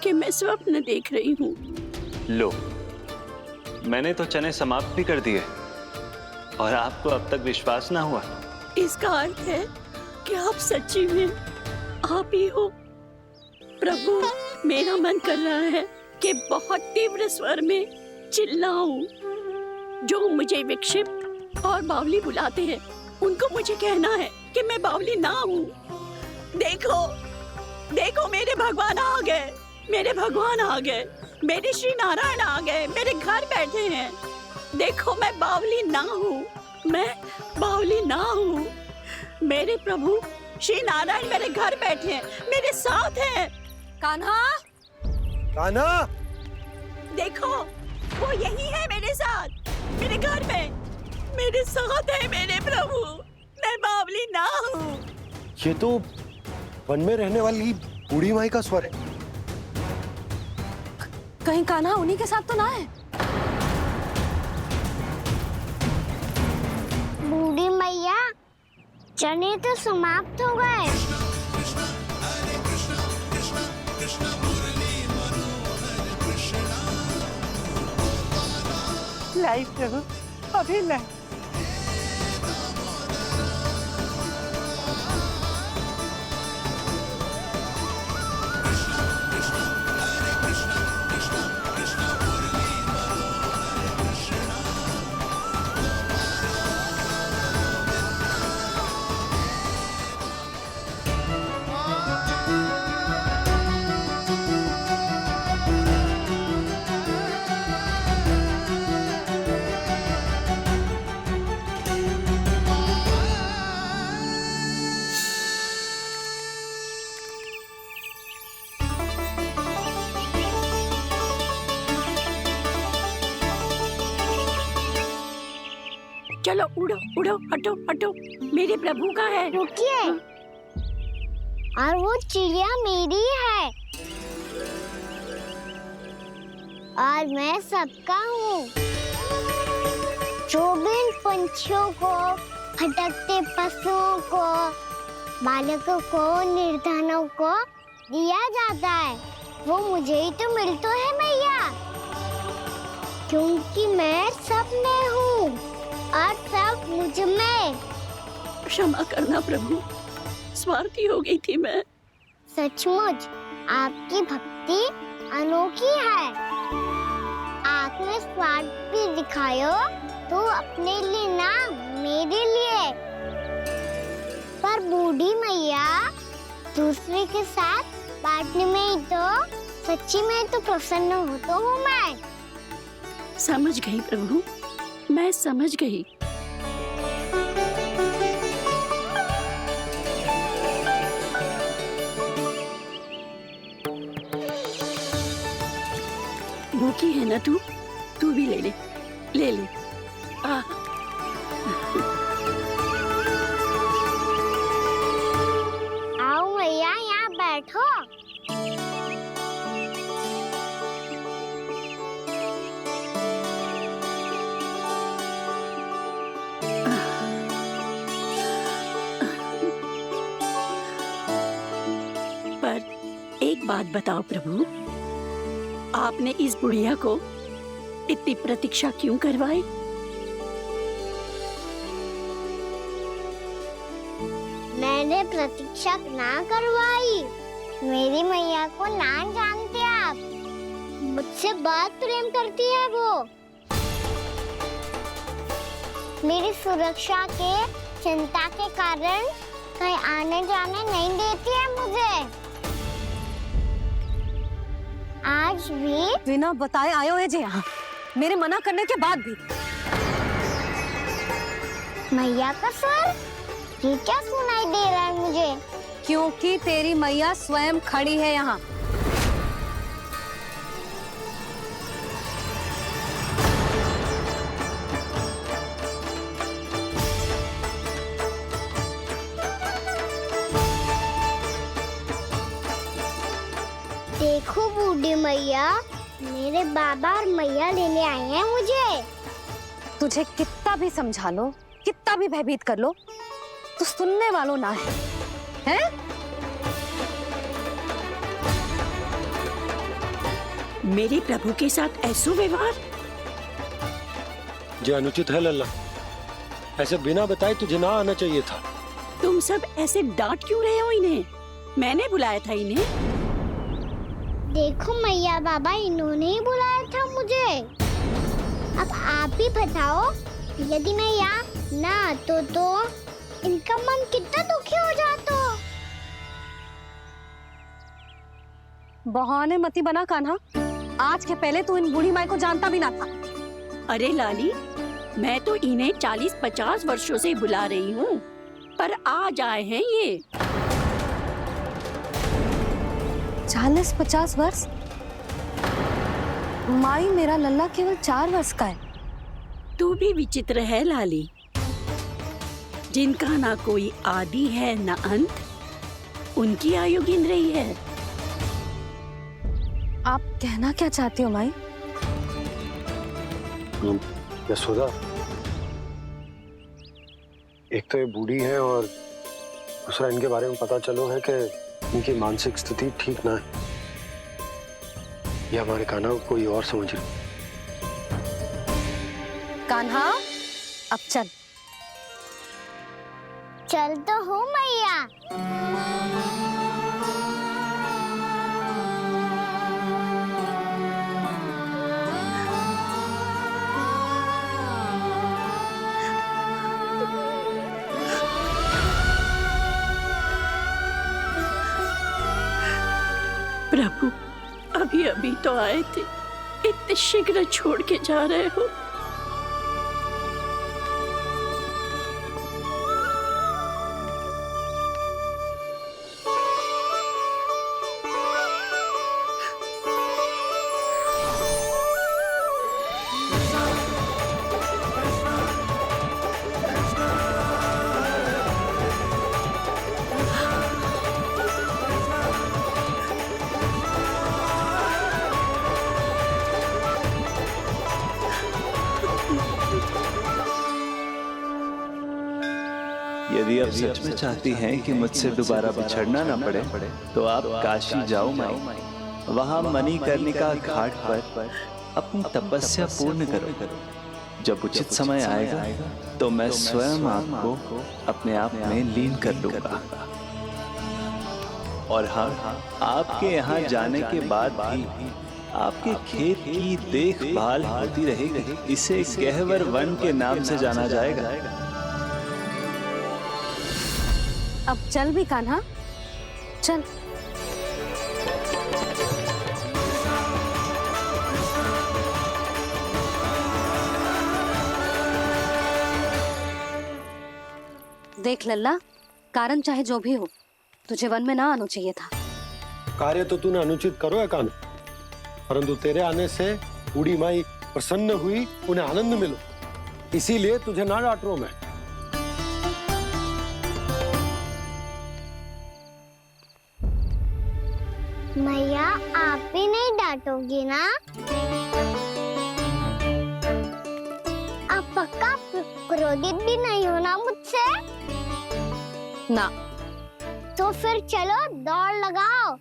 कि मैं स्वप्न देख रही हूँ। लो, मैंने तो चने समाप्त भी कर दिए और आपको अब तक विश्वास ना हुआ। इसका अर्थ है कि आप सच्ची में आप ही हो। प्रभु, मेरा मन कर रहा है कि बहुत तीव्र स्वर में चिल्लाऊं। जो मुझे विक्षिप्त और बावली बुलाते हैं उनको मुझे कहना है कि मैं बावली ना हूँ। देखो देखो, मेरे भगवान आ गए, मेरे भगवान आ गए, मेरे श्री नारायण आ गए, मेरे घर बैठे हैं। देखो, मैं बावली ना हूँ, मैं बावली ना हूँ। मेरे प्रभु श्री नारायण मेरे घर बैठे हैं, मेरे साथ हैं। कान्हा! कान्हा! देखो, वो यही है मेरे साथ, मेरे घर में, मेरे साथ है मेरे प्रभु। मैं बावली ना हूँ। ये तो वन में रहने वाली बूढ़ी माई का स्वर है। कहीं कान्हा उन्हीं के साथ तो ना है? बूढ़ी मैया, चने तो समाप्त हो गए। लाई प्रभु, अभी लाई। चलो उड़ो उड़ो, हटो हटो, मेरे प्रभु का है। रुकिए, और वो चिड़िया मेरी है और मैं सबका हूँ। जो भी इन पंछियों को, भटकते पशुओं को, बालकों को, निर्धनों को दिया जाता है, वो मुझे ही तो मिलता है मैया, क्योंकि मैं सब में हूँ और सब मुझ में। क्षमा करना प्रभु, स्वार्थी हो गई थी मैं। सचमुच आपकी भक्ति अनोखी है। आपने स्वार्थ भी दिखायो तो अपने लिए ना, मेरे लिए। पर बूढ़ी मैया दूसरे के साथ बांटने में ही तो सच्ची में तो प्रसन्न होता हूँ मैं। समझ गई प्रभु, मैं समझ गई। भूखी है ना तू भी ले ले, ले ले। आओ मैया, यहाँ बैठो। पर एक बात बताओ प्रभु, आपने इस बुढ़िया को इतनी प्रतीक्षा क्यों करवाई? मैंने प्रतीक्षा ना करवाई। मेरी मैया को ना जानते आप, मुझसे बहुत प्रेम करती है वो। मेरी सुरक्षा के चिंता के कारण कहीं आने जाने नहीं देती है मुझे। आज भी बिना बताए आयो है जी यहाँ, मेरे मना करने के बाद भी। मैया का स्वर ये क्या सुनाई दे रहा है मुझे? क्योंकि तेरी मैया स्वयं खड़ी है यहाँ। देखो बूढ़ी मैया, मेरे बाबा और मैया लेने आए हैं मुझे। तुझे कितना भी समझा लो, कितना भी भयभीत कर लो, तो सुनने वालों ना है, हैं? मेरे प्रभु के साथ ऐसा व्यवहार जो अनुचित है लल्ला। ऐसे बिना बताए तुझे ना आना चाहिए था। तुम सब ऐसे डांट क्यों रहे हो इन्हें? मैंने बुलाया था इन्हें। देखो मैया बाबा, इन्होंने ही बुलाया था मुझे। अब आप ही बताओ, यदि मैं यहाँ ना आतो तो इनका मन कितना दुखी हो जाता। बहाने मती बना कान्हा, आज के पहले तू इन बूढ़ी माई को जानता भी ना था। अरे लाली, मैं तो इन्हें 40-50 वर्षों से बुला रही हूँ, पर आज आए हैं ये। 40-50 वर्ष? माई, मेरा लल्ला केवल 4 वर्ष का है। तू भी विचित्र है लाली, जिनका ना कोई आदि है ना अंत, उनकी आयु गिन रही है। आप कहना क्या चाहती हो माई? यशोदा, एक तो ये बूढ़ी है और दूसरा इनके बारे में पता चलो है कि इनकी मानसिक स्थिति ठीक ना है। ये हमारे कान्हा को कोई और समझ रही। कान्हा, अब चल। चल तो हूँ मैया। प्रभु, अभी अभी तो आए थे, इतने शीघ्र छोड़ के जा रहे हो। यदि आप सच में चाहती हैं कि मुझसे दोबारा बिछड़ना ना पड़े तो आप काशी जाओ माई। वहां मणिकर्णिका घाट पर अपनी तपस्या पूर्ण करो। जब उचित समय आएगा तो मैं स्वयं आपको अपने आप में लीन कर लूंगा। और हाँ, आपके यहाँ जाने के बाद भी आपके खेत की देखभाल होती रहेगी। इसे गहवर वन के नाम से जाना जाएगा। अब चल भी कान्हा, चल। देख लल्ला, कारण चाहे जो भी हो, तुझे वन में ना आना चाहिए था। कार्य तो तूने अनुचित करो है कान्हा, परंतु तेरे आने से बूढ़ी माई प्रसन्न हुई, उन्हें आनंद मिलो, इसीलिए तुझे ना डांट रहा हूं मैं। मैया, आप भी नहीं डांटोगी ना? आप पक्का क्रोधित भी नहीं हो ना मुझसे? ना। तो फिर चलो दौड़ लगाओ,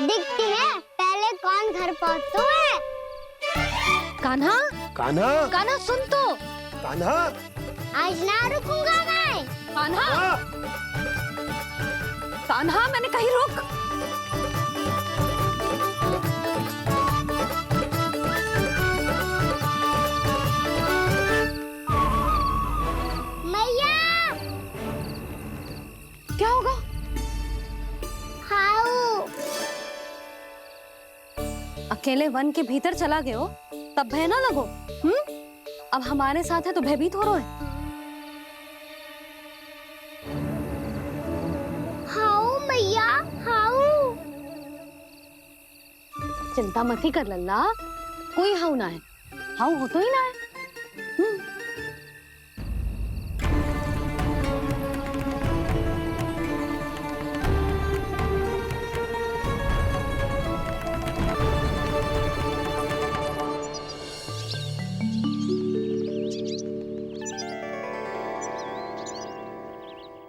दिखती है पहले कौन घर पहुंचता है। कान्हा, कान्हा, कान्हा सुन तो। कान्हा, आज ना रुकूंगा मैं। कान्हा, कान्हा, मैंने कहीं रुक। मैया, क्या होगा? हाउ अकेले वन के भीतर चला गए हो तब भय ना लगो। अब हमारे साथ है तो भयभीत हो रहे हो। हाउ मैया, हाउ। चिंता मत ही कर लल्ला, कोई हाउ ना है। हाउ हो तो ही ना है।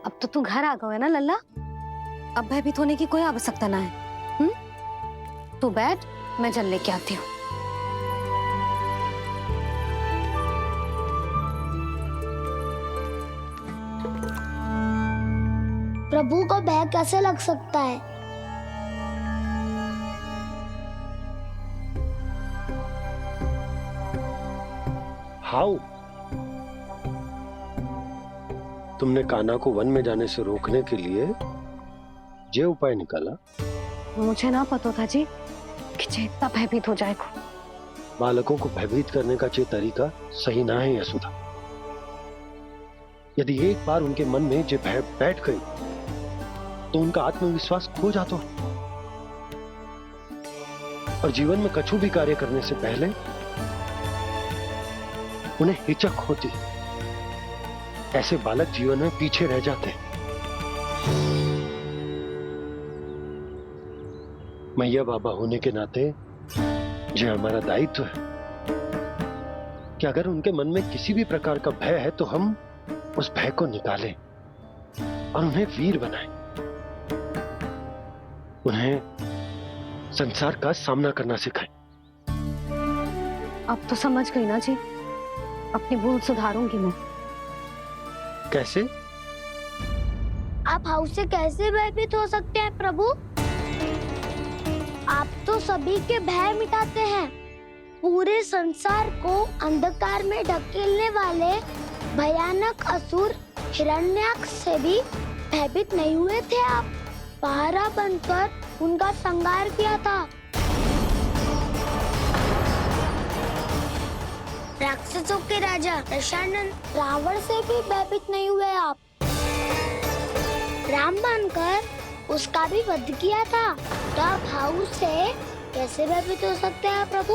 अब तो तू घर आ गया है ना लल्ला, अब भयभीत होने की कोई आवश्यकता ना है। तू बैठ, मैं जल लेके आती हूँ। प्रभु को भय कैसे लग सकता है? हाउ? तुमने कान्हा को वन में जाने से रोकने के लिए ये उपाय निकाला? मुझे ना पता था जी कि जे इतना भयभीत हो जाएगा। बालकों को भयभीत करने का ये तरीका सही ना है यशोदा। यदि एक बार उनके मन में ये भय बैठ गई तो उनका आत्मविश्वास खो जाता है और जीवन में कछु भी कार्य करने से पहले उन्हें हिचक होती। ऐसे बालक जीवन में पीछे रह जाते हैं। मैया बाबा होने के नाते यह हमारा दायित्व है कि अगर उनके मन में किसी भी प्रकार का भय है तो हम उस भय को निकालें और उन्हें वीर बनाएं, उन्हें संसार का सामना करना सिखाएं। अब तो समझ गई ना जी, अपनी भूल सुधारूंगी मैं। कैसे? आप हाउ से कैसे भयभीत हो सकते हैं प्रभु? आप तो सभी के भय मिटाते हैं। पूरे संसार को अंधकार में ढकेलने वाले भयानक असुर हिरण्याक्ष से भी भयभीत नहीं हुए थे आप। पहरा बनकर उनका संहार किया था। राक्षसों के राजा दशानन रावण से भी भयभीत नहीं हुए आप। राम बनकर उसका भी वध किया था। तो आप हाउ से कैसे भयभीत हो सकते हैं प्रभु?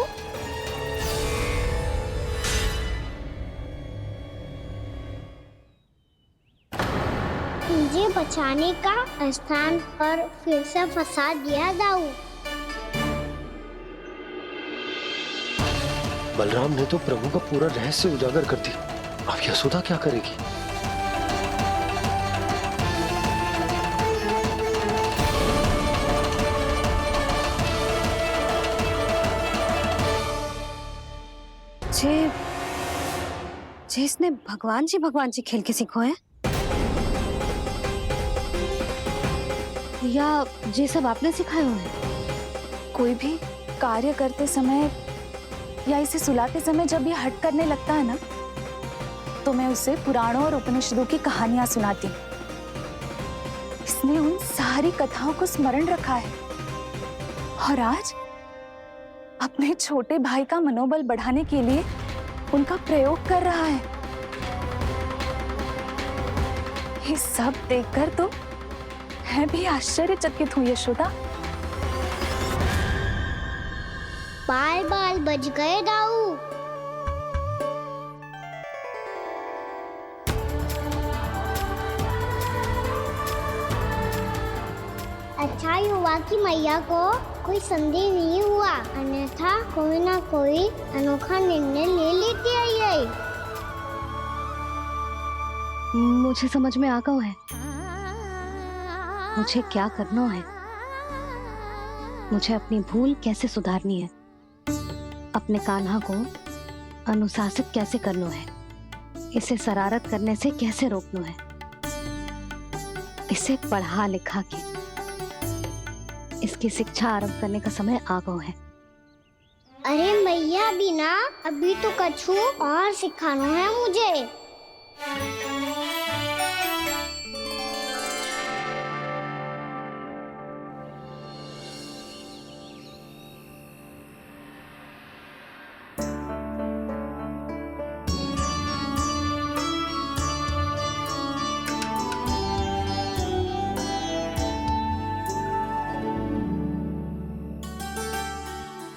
मुझे बचाने का स्थान पर फिर से फंसा दिया दाऊ। बलराम ने तो प्रभु का पूरा रहस्य उजागर कर दिया। अब यशोदा क्या करेगी? जे इसने भगवान जी खेल के सीखो है, या ये सब आपने सिखाए हुए हैं? कोई भी कार्य करते समय या इसे सुलाते समय जब ये हट करने लगता है ना, तो मैं उसे पुराणों और उपनिषदों की कहानियां सुनाती हूँ। इसने उन सारी कथाओं को स्मरण रखा है और आज अपने छोटे भाई का मनोबल बढ़ाने के लिए उनका प्रयोग कर रहा है। ये सब देखकर तो मैं भी आश्चर्यचकित हूँ यशोदा। बाल बज गए दाऊ। अच्छा ही हुआ कि मैया को कोई संदेह नहीं हुआ, अन्यथा कोई ना कोई अनोखा निर्णय ले लेती है ये। मुझे समझ में आ गया है मुझे क्या करना है। मुझे अपनी भूल कैसे सुधारनी है, अपने कान्हा को अनुशासित कैसे करना है, इसे शरारत करने से कैसे रोकना है, इसे पढ़ा लिखा के इसकी शिक्षा आरंभ करने का समय आ गया है। अरे मैया बिना अभी तो कछु और सिखाना है मुझे।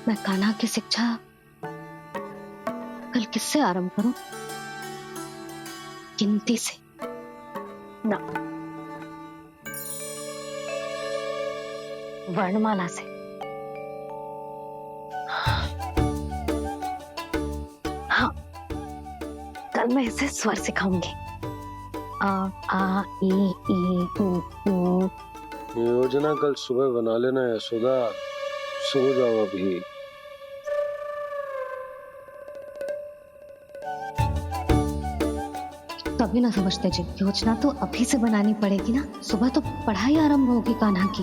मैं कान्हा की शिक्षा कल किससे आरंभ करूं? गिनती से ना, वर्णमाला से। हाँ, कल मैं इसे स्वर सिखाऊंगी। आ ई ऊ। योजना कल सुबह बना लेना यशोदा, सो जाओ अभी। तभी ना समझते जी, योजना तो अभी से बनानी पड़ेगी ना, सुबह तो पढ़ाई आरंभ होगी कान्हा की।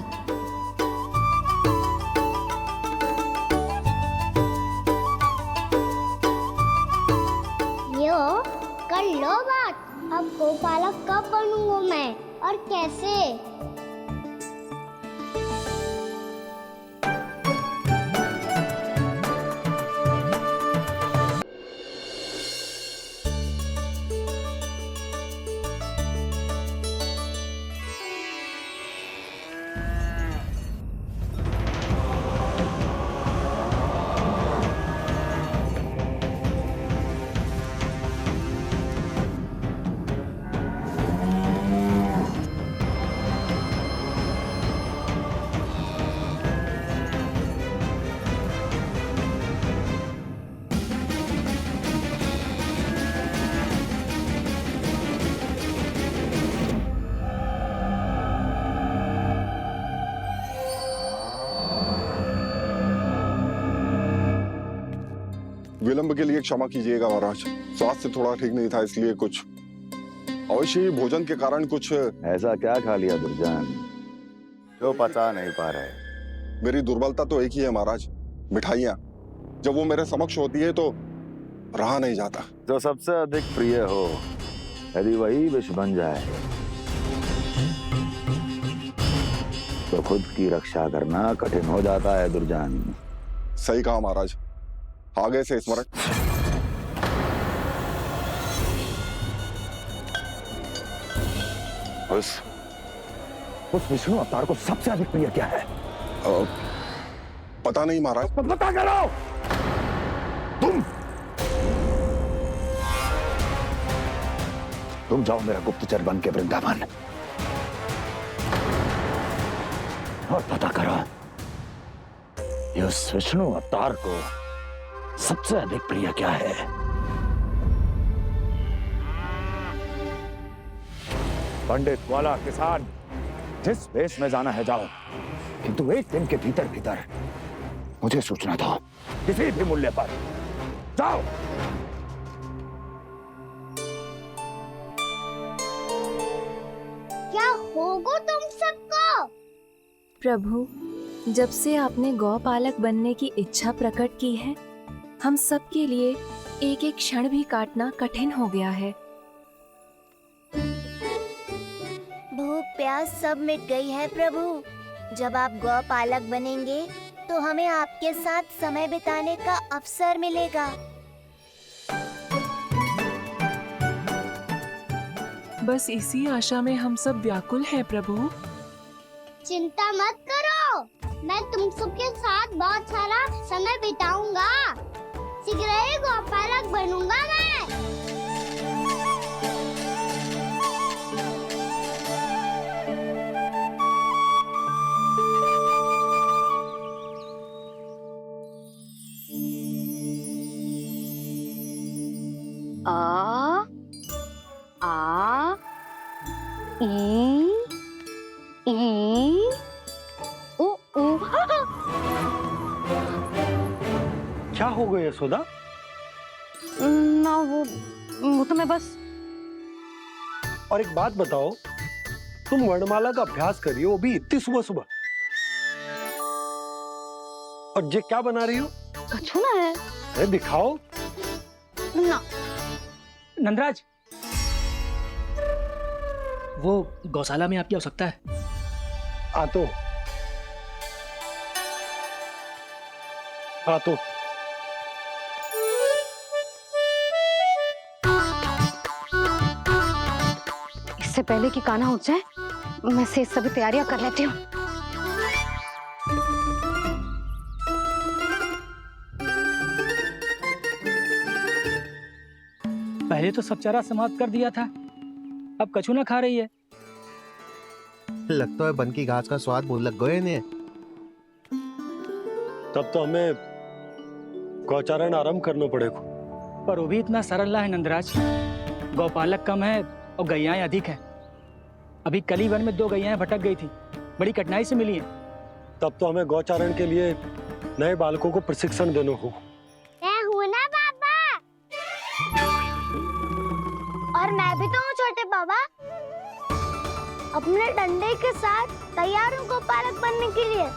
यो कर लो बात, अब गोपालक कब बनूंगा मैं और कैसे? विलंब के लिए क्षमा कीजिएगा महाराज, स्वास्थ्य थोड़ा ठीक नहीं था, इसलिए कुछ अवश्य ही भोजन के कारण कुछ। ऐसा क्या खा लिया दुर्जन जो पचा नहीं पा रहे? मेरी दुर्बलता तो एक ही है महाराज, मिठाइयाँ। जब वो मेरे समक्ष होती है तो रहा नहीं जाता। जो सबसे अधिक प्रिय हो, यदि वही विष बन जाए तो खुद की रक्षा करना कठिन हो जाता है दुर्जन। सही कहा महाराज, आगे से स्मरण। उस विष्णु अवतार को सबसे अधिक प्रिय क्या है? पता नहीं महाराज। पता करो। तुम जाओ मेरा गुप्तचर बन के वृंदावन और पता करो इस विष्णु अवतार को सबसे अधिक प्रिय क्या है। पंडित, वाला, किसान, जिस वेश में जाना है जाओ, किंतु एक दिन के भीतर भीतर मुझे सूचना दो, किसी भी मूल्य पर। जाओ। प्रभु, जब से आपने गौपालक बनने की इच्छा प्रकट की है, हम सब के लिए एक एक क्षण भी काटना कठिन हो गया है। भूख प्यास सब मिट गई है प्रभु। जब आप गौपालक बनेंगे तो हमें आपके साथ समय बिताने का अवसर मिलेगा। बस इसी आशा में हम सब व्याकुल हैं प्रभु। चिंता मत करो, मैं तुम सबके साथ बहुत सारा समय बिताऊंगा। शीघ्र ही गौपालक बनूंगा मैं। आ आ ई उ उ। क्या हो गया यशोदा? ना वो तो मैं बस। और एक बात बताओ, तुम वर्णमाला का अभ्यास कर रही हो, वो भी इतनी सुबह सुबह, और ये क्या बना रही हो? कछुआ है। अरे दिखाओ ना। नंदराज, वो गौशाला में आपकी आवश्यकता है। आ तो इससे पहले कि कान्हा उठ जाए, मैं से सभी तैयारियां कर लेती हूँ। पहले तो सब चारा समाप्त कर दिया था, अब कछुआ खा रही है। लगता है बन की घास का स्वाद मुंह लग गए ने। तब तो हमें गौचारण आरंभ करना पड़ेगा। पर वो भी इतना सरल है नंदराज। गौपालक कम है और गैयाएं अधिक है। अभी कली वन में 2 गैयाएं भटक गई थी, बड़ी कठिनाई से मिली है। तब तो हमें गौचारण के लिए नए बालकों को प्रशिक्षण देना होगा। मैं हूँ ना बाबा, और मैं भी तो हूँ छोटे बाबा। अपने डंडे के साथ तैयार हूँ गौपालक बनने के लिए।